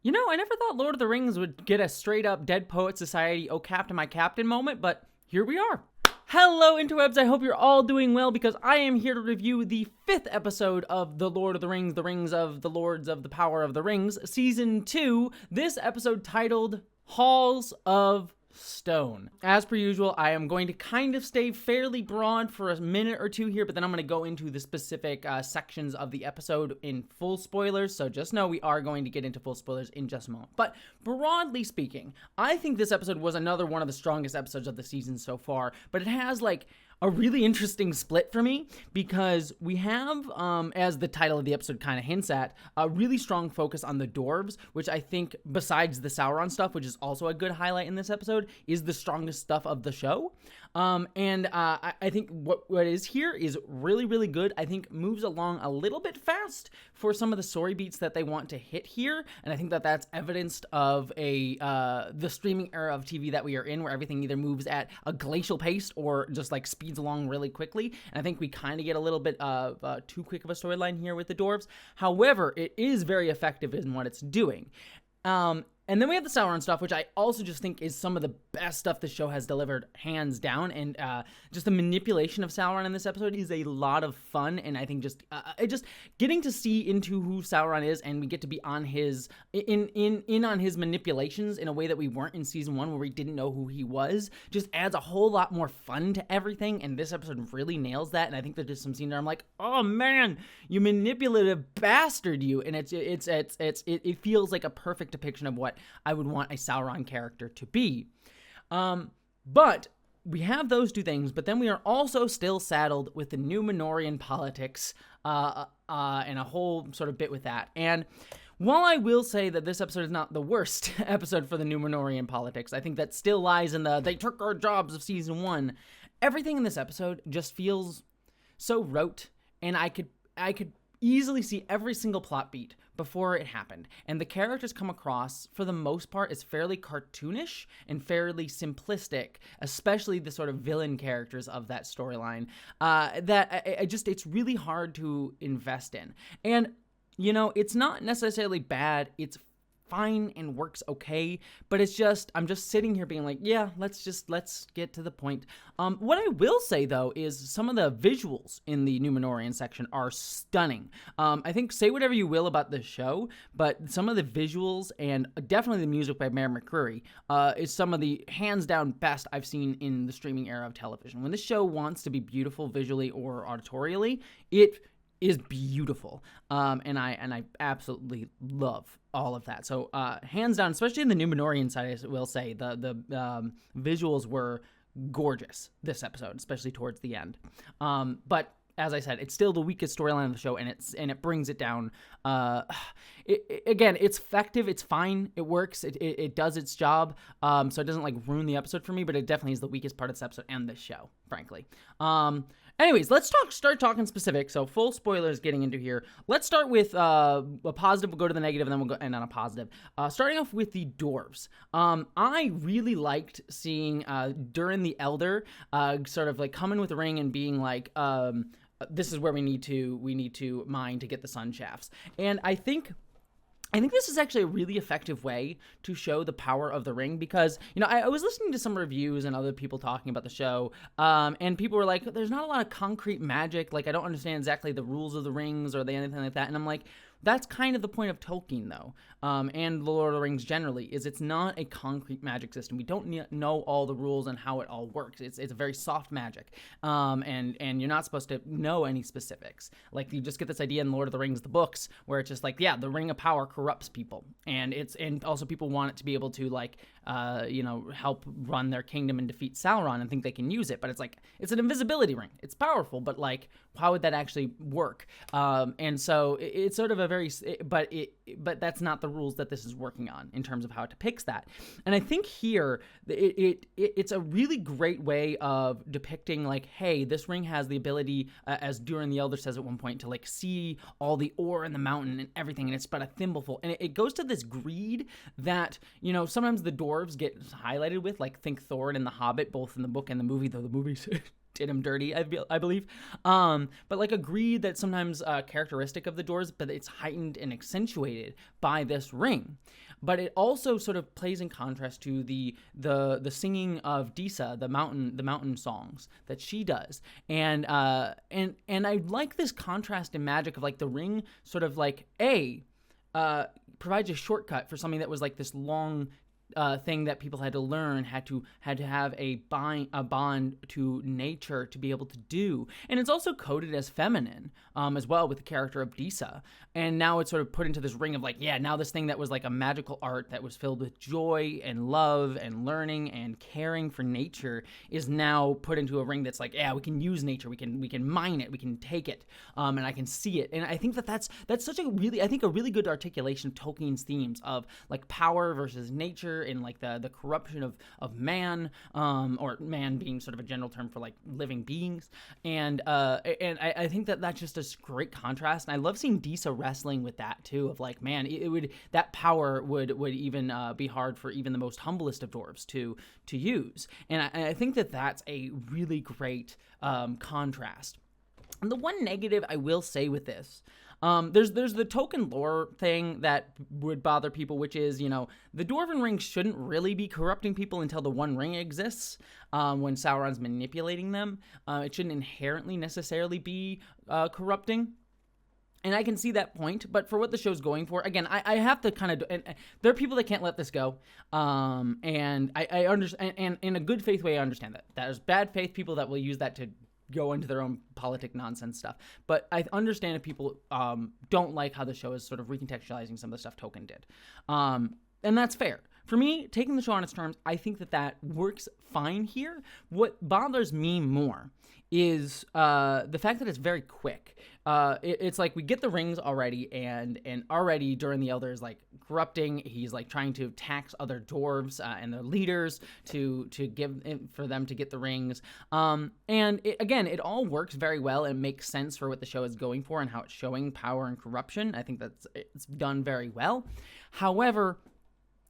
You know, I never thought Lord of the Rings would get a straight up Dead Poet Society, oh Captain, my Captain moment, but here we are. Hello, interwebs. I hope you're all doing well because I am here to review the 5th episode of The Lord of the Rings of the Lords of the Power of the Rings, Season 2. This episode titled Halls of Stone. As per usual, I am going to kind of stay fairly broad for a minute or two here, but then I'm going to go into the specific sections of the episode in full spoilers, so just know we are going to get into full spoilers in just a moment. But broadly speaking, I think this episode was another one of the strongest episodes of the season so far, but it has like a really interesting split for me because we have, as the title of the episode kind of hints at, a really strong focus on the dwarves, which I think, besides the Sauron stuff, which is also a good highlight in this episode, is the strongest stuff of the show. I think what is here is really, really good. I think moves along a little bit fast for some of the story beats that they want to hit here, and I think that that's evidenced of the streaming era of TV that we are in, where everything either moves at a glacial pace or just like speeds along really quickly. And I think we kind of get a little bit of too quick of a storyline here with the dwarves. However, it is very effective in what it's doing. And then we have the Sauron stuff, which I also just think is some of the best stuff the show has delivered, hands down. And just the manipulation of Sauron in this episode is a lot of fun. And I think just getting to see into who Sauron is, and we get to be on his in on his manipulations in a way that we weren't in season 1, where we didn't know who he was, just adds a whole lot more fun to everything. And this episode really nails that. And I think there's just some scenes where I'm like, oh man, you manipulative bastard, you. And it feels like a perfect depiction of what I would want a Sauron character to be. But we have those two things, but then we are also still saddled with the Numenorian politics and a whole sort of bit with that. And while I will say that this episode is not the worst episode for the Numenorian politics, I think that still lies in the they took our jobs of season 1. Everything in this episode just feels so rote, and I could easily see every single plot beat before it happened. And the characters come across, for the most part, as fairly cartoonish and fairly simplistic, especially the sort of villain characters of that storyline, it's really hard to invest in. And, you know, it's not necessarily bad, it's fine and works okay, but I'm just sitting here being like, yeah, let's get to the point. What I will say though is some of the visuals in the Numenorian section are stunning. I think, say whatever you will about the show, but some of the visuals and definitely the music by Mary McCreary is some of the hands down best I've seen in the streaming era of television. When the show wants to be beautiful visually or auditorially, it is beautiful, and I absolutely love all of that. So hands down, especially in the Numenorian side, I will say the visuals were gorgeous this episode, especially towards the end. But as I said, it's still the weakest storyline of the show, and it brings it down. Again, it's effective, it's fine, it works, it does its job. So it doesn't like ruin the episode for me, but it definitely is the weakest part of this episode and this show, frankly. Anyways, let's start talking specific. So full spoilers getting into here. Let's start with a positive. We'll go to the negative, and then we'll go end on a positive. Starting off with the dwarves. I really liked seeing Durin the Elder sort of like come in with the ring and being like, this is where we need to mine to get the sun shafts. And I think this is actually a really effective way to show the power of the ring, because, you know, I was listening to some reviews and other people talking about the show, and people were like, there's not a lot of concrete magic, like, I don't understand exactly the rules of the rings or anything like that, and I'm like, that's kind of the point of Tolkien, though, and The Lord of the Rings generally, is it's not a concrete magic system. We don't know all the rules and how it all works. It's a very soft magic, and you're not supposed to know any specifics. Like, you just get this idea in Lord of the Rings, the books, where it's just like, yeah, the Ring of Power corrupts people, and also people want it to be able to, like, help run their kingdom and defeat Sauron and think they can use it, but it's like, it's an invisibility ring. It's powerful, but like, how would that actually work? And so it's sort of a very, but that's not the rules that this is working on in terms of how it depicts that. And I think here it's a really great way of depicting like, hey, this ring has the ability, as Durin the Elder says at one point, to like see all the ore in the mountain and everything, and it's but a thimbleful. And it goes to this greed that, you know, sometimes the dwarves get highlighted with, like think Thorin and the Hobbit, both in the book and the movie, though the movie's did him dirty, I believe. But like a greed that's sometimes characteristic of the dwarves, but it's heightened and accentuated by this ring. But it also sort of plays in contrast to the singing of Disa, the mountain songs that she does, and I like this contrast in magic of like the ring sort of like provides a shortcut for something that was like this long thing that people had to learn, had to have a bond to nature to be able to do. And it's also coded as feminine as well with the character of Disa. And now it's sort of put into this ring of like, yeah, now this thing that was like a magical art that was filled with joy and love and learning and caring for nature is now put into a ring that's like, yeah, we can use nature, we can mine it, we can take it, and I can see it. And I think that's such a really good articulation of Tolkien's themes of like power versus nature and like the corruption of man, or man being sort of a general term for like living beings. And I think that's just a great contrast. And I love seeing Disa wrestling with that too, of like, man, that power would even be hard for even the most humblest of dwarves to use. And I think that's a really great contrast. And the one negative I will say with this, there's the token lore thing that would bother people, which is, the Dwarven Ring shouldn't really be corrupting people until the One Ring exists, when Sauron's manipulating them. It shouldn't inherently necessarily be corrupting. And I can see that point, but for what the show's going for, again, I have to kind of, and there are people that can't let this go, and I understand, and in a good faith way, I understand that. There's bad faith people that will use that to go into their own politic nonsense stuff. But I understand if people don't like how the show is sort of recontextualizing some of the stuff Tolkien did. And that's fair. For me, taking the show on its terms, I think that works fine here. What bothers me more is the fact that it's very quick. It's like we get the rings already, and already Durin the Elder is like corrupting. He's like trying to tax other dwarves and their leaders to give for them to get the rings. And it all works very well and makes sense for what the show is going for and how it's showing power and corruption. I think it's done very well. However,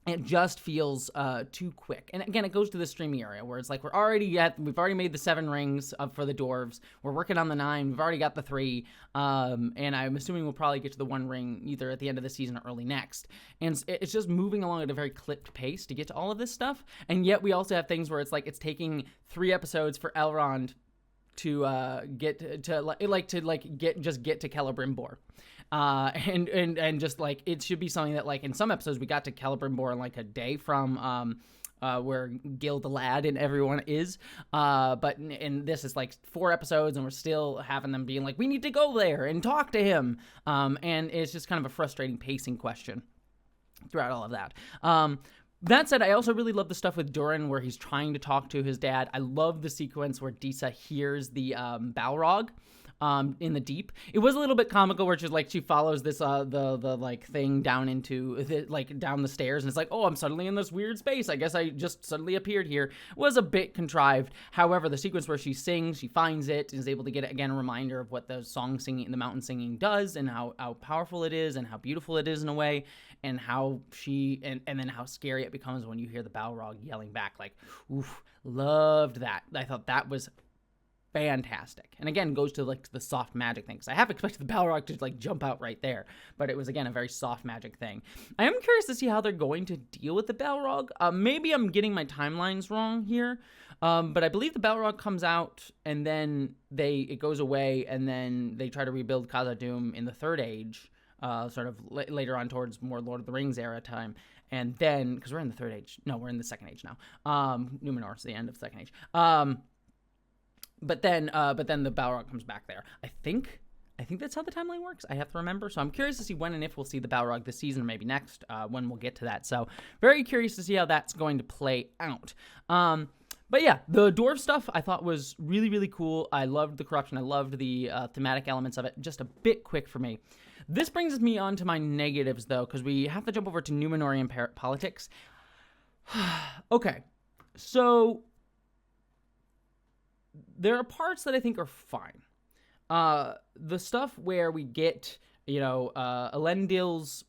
it just feels too quick. And again, it goes to the streaming area where it's like we've already made the 7 rings for the dwarves. We're working on the 9. We've already got the 3. And I'm assuming we'll probably get to the 1 ring either at the end of the season or early next. And it's just moving along at a very clipped pace to get to all of this stuff. And yet we also have things where it's like it's taking 3 episodes for Elrond to get to Celebrimbor. And just like it should be something that like in some episodes we got to Celebrimbor in like a day from where Gil the lad and everyone is, but in this is like 4 episodes and we're still having them being like, we need to go there and talk to him, and it's just kind of a frustrating pacing question throughout all of that. That said, I also really love the stuff with Durin where he's trying to talk to his dad. I love the sequence where Disa hears the Balrog in the deep. It was a little bit comical where she's like, she follows this the like thing down into down the stairs, and it's like, oh, I'm suddenly in this weird space. I guess I just suddenly appeared here. It was a bit contrived. However, the sequence where she sings, she finds it, and is able to get again a reminder of what the song singing, the mountain singing does, and how powerful it is, and how beautiful it is in a way, and how and then how scary it becomes when you hear the Balrog yelling back. Like, oof, loved that. I thought that was fantastic. And again, goes to like the soft magic thing, because I half expected the Balrog to like jump out right there, but it was again a very soft magic thing. I am curious to see how they're going to deal with the Balrog. Maybe I'm getting my timelines wrong here, but I believe the Balrog comes out and then it goes away, and then they try to rebuild Khazad-dûm in the Third Age, sort of later on towards more Lord of the Rings era time. And then, because we're in the Third Age, no, we're in the Second Age now. Numenor is the end of the Second Age. But then the Balrog comes back there. I think that's how the timeline works. I have to remember. So I'm curious to see when and if we'll see the Balrog this season, or maybe next, when we'll get to that. So very curious to see how that's going to play out. But yeah, the dwarf stuff I thought was really, really cool. I loved the corruption. I loved the thematic elements of it. Just a bit quick for me. This brings me on to my negatives, though, because we have to jump over to Numenorian politics. Okay, so there are parts that I think are fine. The stuff where we get, Elendil's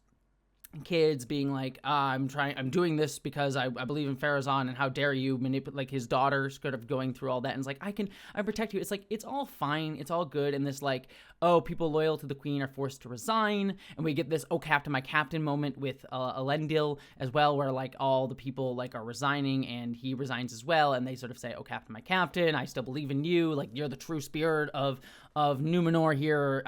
kids being like, I'm doing this because I believe in Farazan, and how dare you manipulate, like his daughter's kind of going through all that, and it's like, I protect you. It's like, it's all fine, it's all good, and this like, oh, people loyal to the queen are forced to resign, and we get this, oh, captain, my captain moment with Elendil as well, where like all the people like are resigning, and he resigns as well, and they sort of say, oh, captain, my captain, I still believe in you, like you're the true spirit of Numenor here.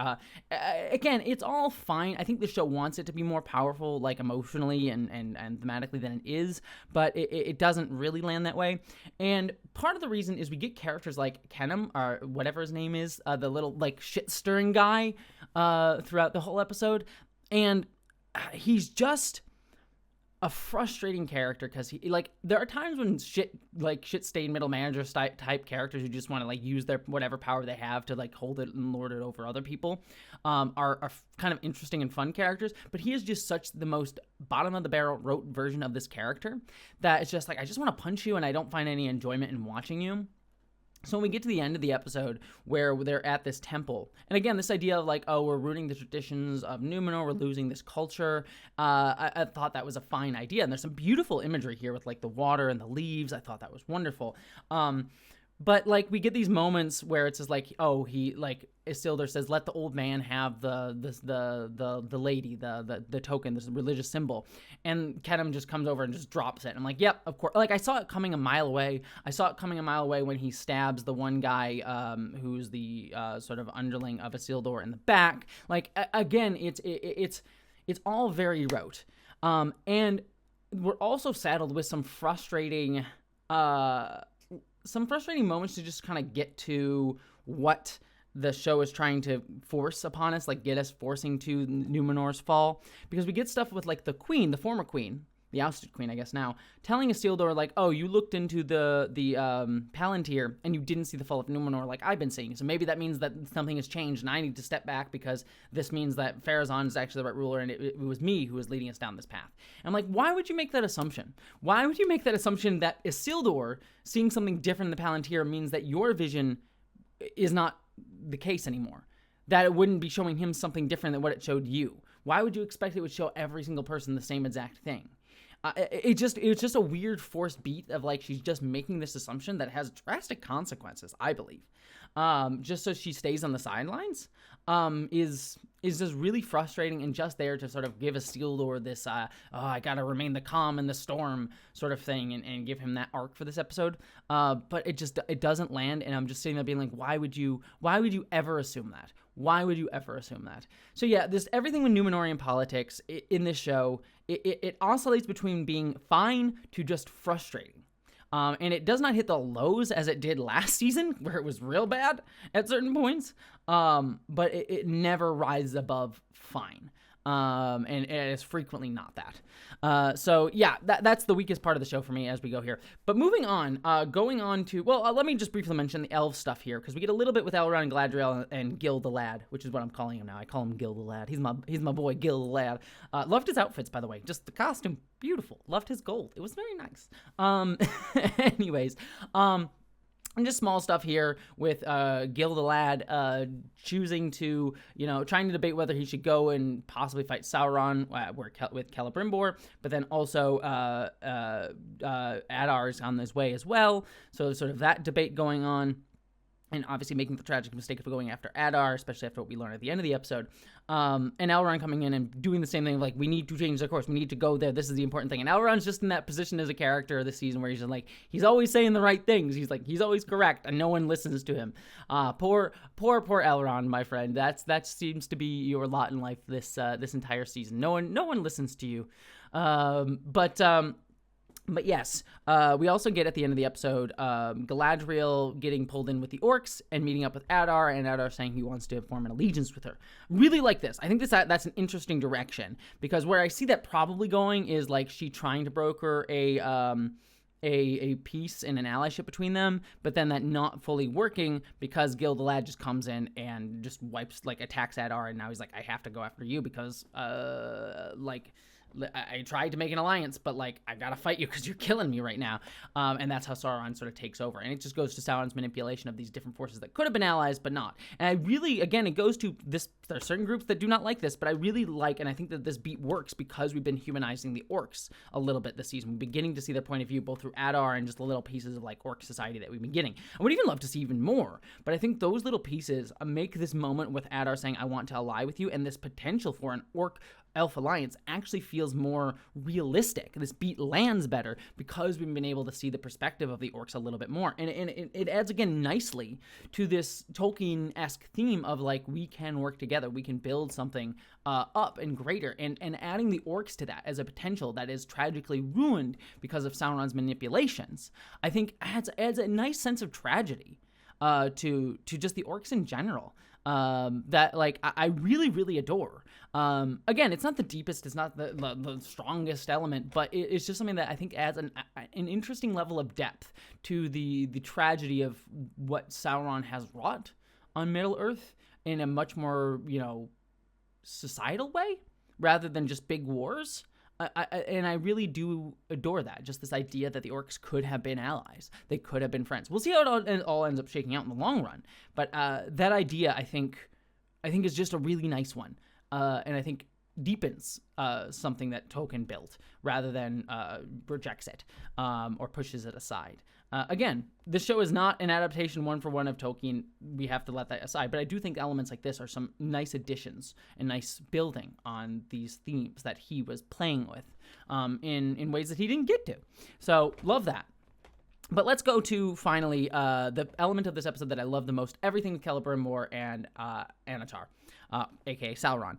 Again, it's all fine. I think the show wants it to be more powerful, like emotionally and thematically than it is, but it doesn't really land that way. And part of the reason is we get characters like Kenem, or whatever his name is, the little like shit-stirring guy throughout the whole episode, and he's just a frustrating character, because he, like, there are times when shit-stained middle manager type characters who just want to like use their whatever power they have to like hold it and lord it over other people are kind of interesting and fun characters, but he is just such the most bottom of the barrel rote version of this character that it's just like, I just want to punch you, and I don't find any enjoyment in watching you. So when we get to the end of the episode where they're at this temple, and again, this idea of like, oh, we're ruining the traditions of Numenor, we're losing this culture, I thought that was a fine idea. And there's some beautiful imagery here with like the water and the leaves. I thought that was wonderful. But like, we get these moments where it's just like, oh, he like, Isildur says, let the old man have the lady, the token, this religious symbol, and Kenem just comes over and just drops it. And I'm like, yep, of course. Like, I saw it coming a mile away. I saw it coming a mile away when he stabs the one guy who's the sort of underling of Isildur in the back. Like, again, it's all very rote, and we're also saddled with some frustrating moments to just kind of get to what the show is trying to force upon us, like get us forcing to Numenor's fall, because we get stuff with like the queen, the former queen, the ousted queen, I guess now, telling Isildur like, oh, you looked into the Palantir and you didn't see the fall of Numenor like I've been seeing, so maybe that means that something has changed and I need to step back because this means that Farazan is actually the right ruler and it was me who was leading us down this path. And I'm like, why would you make that assumption? Why would you make that assumption that Isildur seeing something different in the Palantir means that your vision is not the case anymore? That it wouldn't be showing him something different than what it showed you? Why would you expect it would show every single person the same exact thing? It was just a weird forced beat of like, she's just making this assumption that has drastic consequences, I believe. Just so she stays on the sidelines, is just really frustrating, and just there to sort of give Isildur this, oh, I gotta remain the calm in the storm sort of thing, and give him that arc for this episode. But it doesn't land, and I'm just sitting there being like, why would you ever assume that? Why would you ever assume that? So yeah, everything with Numenorian politics in this show, it oscillates between being fine to just frustrating. And it does not hit the lows as it did last season, where it was real bad at certain points. But it never rises above fine. And it is frequently not that. So yeah, that's the weakest part of the show for me as we go here. But moving on, going on to, let me just briefly mention the elf stuff here, because we get a little bit with Elrond and Galadriel and Gil the Lad, which is what I'm calling him now. I call him Gil the Lad. He's my boy, Gil the Lad. Loved his outfits, by the way. Just the costume, beautiful. Loved his gold. It was very nice. Anyways, and just small stuff here with Gil the Lad choosing to, trying to debate whether he should go and possibly fight Sauron with Celebrimbor, but then also Adar is on his way as well. So there's sort of that debate going on. And obviously making the tragic mistake of going after Adar, especially after what we learned at the end of the episode. And Elrond coming in and doing the same thing, like, we need to change the course. We need to go there. This is the important thing. And Elrond's just in that position as a character this season where he's just like, he's always saying the right things. He's always correct, and no one listens to him. Poor Elrond, my friend. That seems to be your lot in life this entire season. No one listens to you. But yes, we also get at the end of the episode Galadriel getting pulled in with the orcs and meeting up with Adar, and Adar saying he wants to form an allegiance with her. Really like this. I think that's an interesting direction, because where I see that probably going is like she trying to broker a peace and an allyship between them, but then that not fully working because Gil the Lad just comes in and just attacks Adar, and now he's like, I have to go after you because I tried to make an alliance, but like I gotta fight you because you're killing me right now. And that's how Sauron sort of takes over, and it just goes to Sauron's manipulation of these different forces that could have been allies but not. And I really, again, it goes to this. There are certain groups that do not like this, but I really like, and I think that this beat works because we've been humanizing the orcs a little bit this season. We're beginning to see their point of view both through Adar and just the little pieces of like orc society that we've been getting. I would even love to see even more, but I think those little pieces make this moment with Adar saying, I want to ally with you, and this potential for an orc elf alliance actually feels more realistic. This beat lands better because we've been able to see the perspective of the orcs a little bit more, and it adds again nicely to this Tolkien-esque theme of like we can work together, we can build something up and greater, and adding the orcs to that as a potential that is tragically ruined because of Sauron's manipulations, I think adds a nice sense of tragedy to just the orcs in general. That like I really, really adore. Again, it's not the deepest, it's not the strongest element, but it's just something that I think adds an interesting level of depth to the tragedy of what Sauron has wrought on Middle Earth in a much more, societal way rather than just big wars. And I really do adore that. Just this idea that the orcs could have been allies. They could have been friends. We'll see how it all ends up shaking out in the long run. But that idea, I think is just a really nice one. And I think deepens something that Tolkien built rather than rejects it or pushes it aside. Again, this show is not an adaptation one-for-one of Tolkien. We have to let that aside. But I do think elements like this are some nice additions and nice building on these themes that he was playing with in ways that he didn't get to. So, love that. But let's go to, finally, the element of this episode that I love the most. Everything with Celebrimbor and Anatar, a.k.a. Sauron.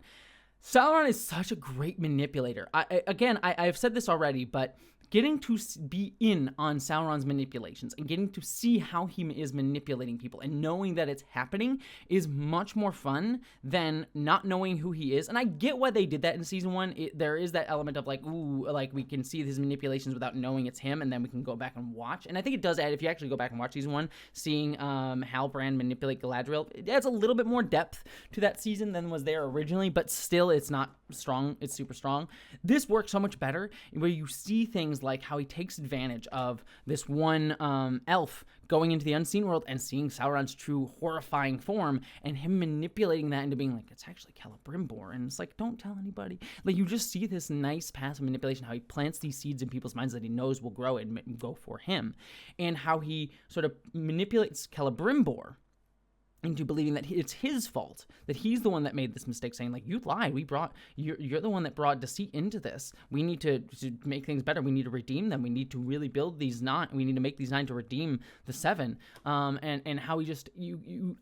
Sauron is such a great manipulator. I've said this already, but getting to be in on Sauron's manipulations and getting to see how he is manipulating people and knowing that it's happening is much more fun than not knowing who he is. And I get why they did that in season 1. There is that element of like, ooh, like we can see his manipulations without knowing it's him, and then we can go back and watch. And I think it does add, if you actually go back and watch season 1, seeing Halbrand manipulate Galadriel, it adds a little bit more depth to that season than was there originally, but still it's not strong. It's super strong. This works so much better where you see things like how he takes advantage of this one elf going into the unseen world and seeing Sauron's true horrifying form, and him manipulating that into being like, it's actually Celebrimbor, and it's like, don't tell anybody. Like, you just see this nice passive manipulation, how he plants these seeds in people's minds that he knows will grow and go for him, and how he sort of manipulates Celebrimbor into believing that it's his fault, that he's the one that made this mistake, saying like, you lied, you're the one that brought deceit into this. We need to make things better. We need to redeem them. We need to really build these 9. We need to make these 9 to redeem the 7. And how he just,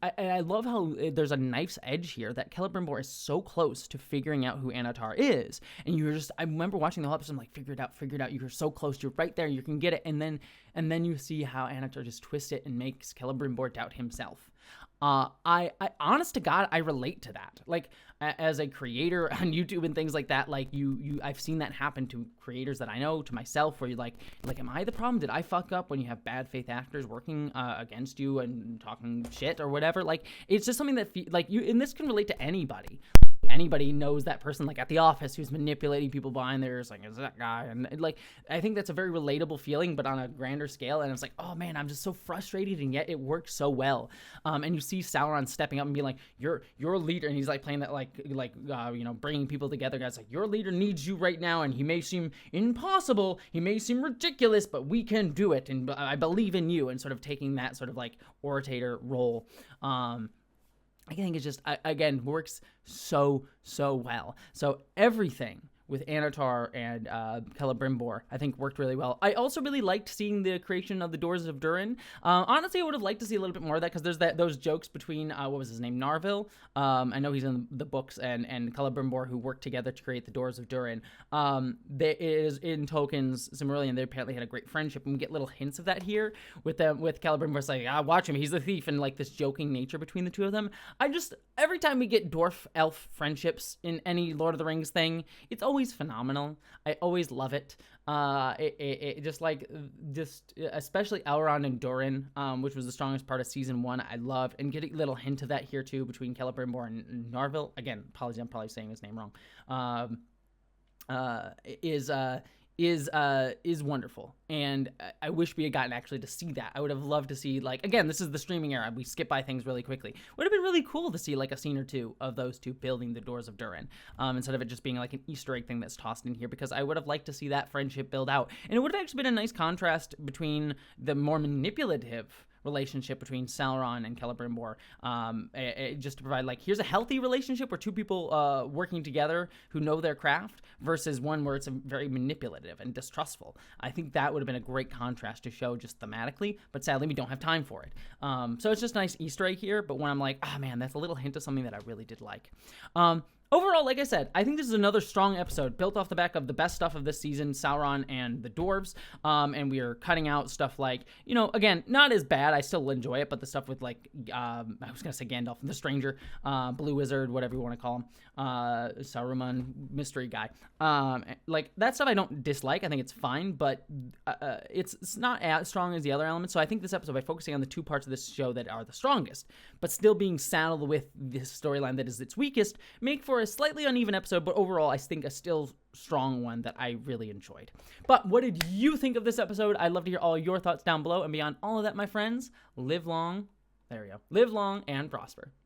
I love how there's a knife's edge here, that Celebrimbor is so close to figuring out who Anatar is. And I remember watching the whole episode, I'm like, figure it out. You're so close. You're right there. You can get it. And then you see how Anatar just twists it and makes Celebrimbor doubt himself. I honest to God, I relate to that. Like, as a creator on YouTube and things like that, like I've seen that happen to creators that I know, to myself, where you're like, am I the problem? Did I fuck up? When you have bad faith actors working against you and talking shit or whatever, like, it's just something that and this can relate to anybody. Anybody knows that person, like at the office, who's manipulating people behind theirs, like, is that guy? And like, I think that's a very relatable feeling, but on a grander scale. And it's like, oh man, I'm just so frustrated, and yet it works so well. And you see Sauron stepping up and being like, you're a leader, and he's like playing that bringing people together. Guys, like, your leader needs you right now, and he may seem impossible, he may seem ridiculous, but we can do it, and I believe in you, and sort of taking that sort of like orator role. I think it just, again, works so well. So everything with Anatar and Celebrimbor, I think, worked really well. I also really liked seeing the creation of the Doors of Durin. Honestly, I would have liked to see a little bit more of that, because there's those jokes between, what was his name, Narvil? I know he's in the books, and Celebrimbor, who worked together to create the Doors of Durin. There is, in Tolkien's Silmarillion, they apparently had a great friendship, and we get little hints of that here with Celebrimbor. It's like, watch him, he's the thief, and like this joking nature between the two of them. Every time we get dwarf-elf friendships in any Lord of the Rings thing, it's always phenomenal. I always love it. It just especially Elrond and Durin, which was the strongest part of season 1. I love, and getting a little hint of that here too between Celebrimbor and Narvil. Again, apologies, I'm probably saying his name wrong. is wonderful, and I wish we had gotten actually to see that. I would have loved to see, like, again, this is the streaming era, we skip by things really quickly. Would have been really cool to see like a scene or two of those two building the doors of Durin, instead of it just being like an Easter egg thing that's tossed in here, because I would have liked to see that friendship build out, and it would have actually been a nice contrast between the more manipulative relationship between Sauron and Celebrimbor, just to provide, like, here's a healthy relationship where two people working together who know their craft, versus one where it's very manipulative and distrustful. I think that would have been a great contrast to show just thematically, but sadly we don't have time for it. So it's just a nice Easter egg here, but when I'm like, oh man, that's a little hint of something that I really did like. Overall, like I said, I think this is another strong episode built off the back of the best stuff of this season, Sauron and the dwarves, and we are cutting out stuff like, you know, again, not as bad, I still enjoy it, but the stuff with, like, I was going to say Gandalf, the Stranger, Blue Wizard, whatever you want to call him, Saruman, mystery guy, like, that stuff I don't dislike, I think it's fine, but it's not as strong as the other elements, so I think this episode, by focusing on the two parts of this show that are the strongest, but still being saddled with this storyline that is its weakest, make for a slightly uneven episode, but overall I think a still strong one that I really enjoyed. But what did you think of this episode? I'd love to hear all your thoughts down below, and beyond all of that, my friends, live long and prosper.